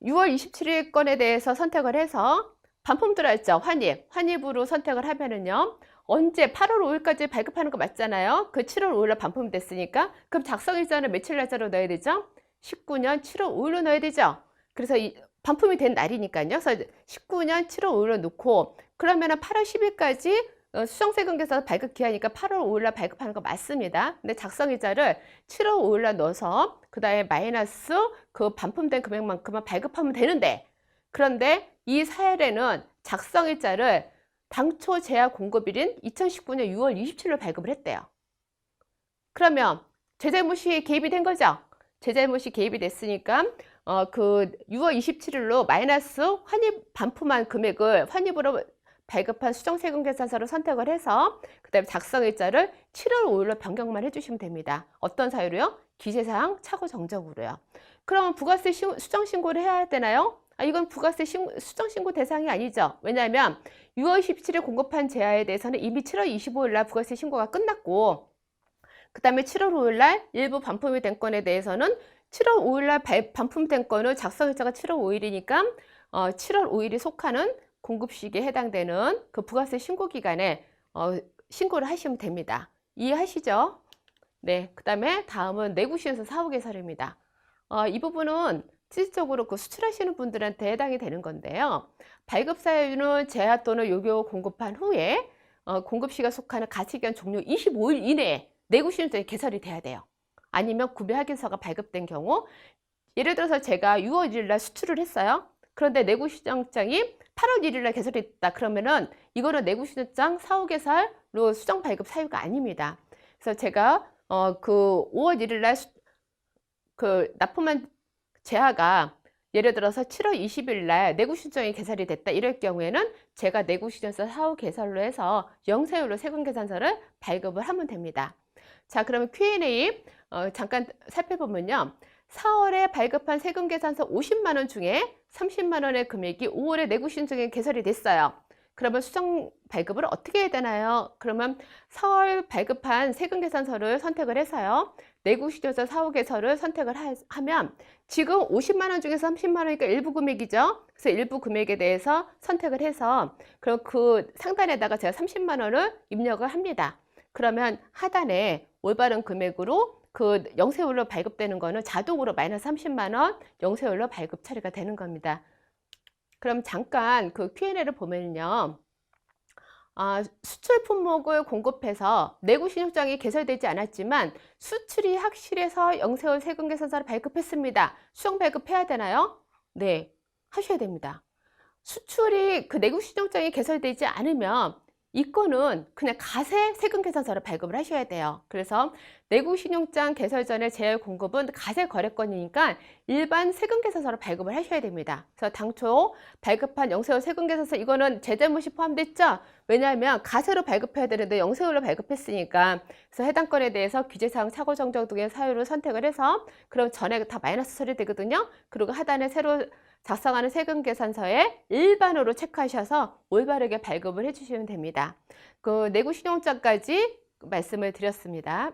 6월 27일 건에 대해서 선택을 해서 반품 들어있죠. 환입으로 선택을 하면은요. 언제 8월 5일까지 발급하는 거 맞잖아요. 그 7월 5일날 반품이 됐으니까 그럼 작성일자는 며칠 날짜로 넣어야 되죠? 19년 7월 5일로 넣어야 되죠. 그래서 반품이 된 날이니까요. 그래서 19년 7월 5일로 놓고 그러면은 8월 10일까지 수정세금계산서 발급 기한이니까 8월 5일날 발급하는 거 맞습니다. 근데 작성일자를 7월 5일날 넣어서 그 다음에 마이너스 그 반품된 금액만큼만 발급하면 되는데 그런데 이 사례는 작성일자를 당초 제야 공급일인 2019년 6월 27일 발급을 했대요. 그러면 제 잘못이 개입이 된 거죠? 제 잘못이 개입이 됐으니까 그 6월 27일로 마이너스 환입 반품한 금액을 환입으로 발급한 수정세금계산서를 선택을 해서 그 다음에 작성일자를 7월 5일로 변경만 해주시면 됩니다. 어떤 사유로요? 기재사항 착오 정정으로요. 그러면 부가세 수정신고를 해야 되나요? 이건 부가세 수정신고 대상이 아니죠. 왜냐하면 6월 17일 공급한 제하에 대해서는 이미 7월 25일 날 부가세 신고가 끝났고 그 다음에 7월 5일 날 일부 반품이 된 건에 대해서는 7월 5일 날 반품된 건은 작성일자가 7월 5일이니까 7월 5일이 속하는 공급시기에 해당되는 그 부가세 신고 기간에 신고를 하시면 됩니다. 이해하시죠? 네, 그 다음에 다음은 내구시에서 사후개설입니다. 이 부분은 실질적으로 그 수출하시는 분들한테 해당이 되는 건데요. 발급 사유는 제하 또는 요교 공급한 후에 공급시가 속하는 가치기간 종료 25일 이내에 내구시정장이 개설이 돼야 돼요. 아니면 구매 확인서가 발급된 경우 예를 들어서 제가 6월 1일 날 수출을 했어요. 그런데 내구시정장이 8월 1일 날 개설이 됐다. 그러면은 이거는 내구시정장 사후개설로 수정 발급 사유가 아닙니다. 그래서 제가 그 5월 1일 날 그 납품한 제하가 예를 들어서 7월 20일 날 내구시정이 개설이 됐다. 이럴 경우에는 제가 내구시정서 사후개설로 해서 영세율로 세금계산서를 발급을 하면 됩니다. 자, 그러면 Q&A 잠깐 살펴보면요. 4월에 발급한 세금계산서 50만 원 중에 30만 원의 금액이 5월에 내구시정에 개설이 됐어요. 그러면 수정 발급을 어떻게 해야 되나요? 그러면 4월 발급한 세금계산서를 선택을 해서요. 내구시정서 사후개설을 선택을 하면 지금 50만 원 중에서 30만 원이니까 일부 금액이죠. 그래서 일부 금액에 대해서 선택을 해서 그럼 그 상단에다가 제가 30만 원을 입력을 합니다. 그러면 하단에 올바른 금액으로 그 영세율로 발급되는 거는 자동으로 마이너스 30만 원 영세율로 발급 처리가 되는 겁니다. 그럼 잠깐 그 Q&A를 보면요. 수출 품목을 공급해서 내구신용장이 개설되지 않았지만 수출이 확실해서 영세율 세금계산서를 발급했습니다. 수정 발급해야 되나요? 네, 하셔야 됩니다. 수출이 그 내구신용장이 개설되지 않으면 이 건은 그냥 가세 세금계산서를 발급을 하셔야 돼요. 그래서 내구신용장 개설 전에 제외 공급은 가세 거래건이니까 일반 세금계산서를 발급을 하셔야 됩니다. 그래서 당초 발급한 영세율 세금계산서 이거는 제 잘못이 포함됐죠? 왜냐하면 가세로 발급해야 되는데 영세율로 발급했으니까 그래서 해당 건에 대해서 규제사항 착오 정정 등의 사유를 선택을 해서 그럼 전에 다 마이너스 처리되거든요. 그리고 하단에 새로 작성하는 세금계산서에 일반으로 체크하셔서 올바르게 발급을 해주시면 됩니다. 그 내구신용장까지 말씀을 드렸습니다.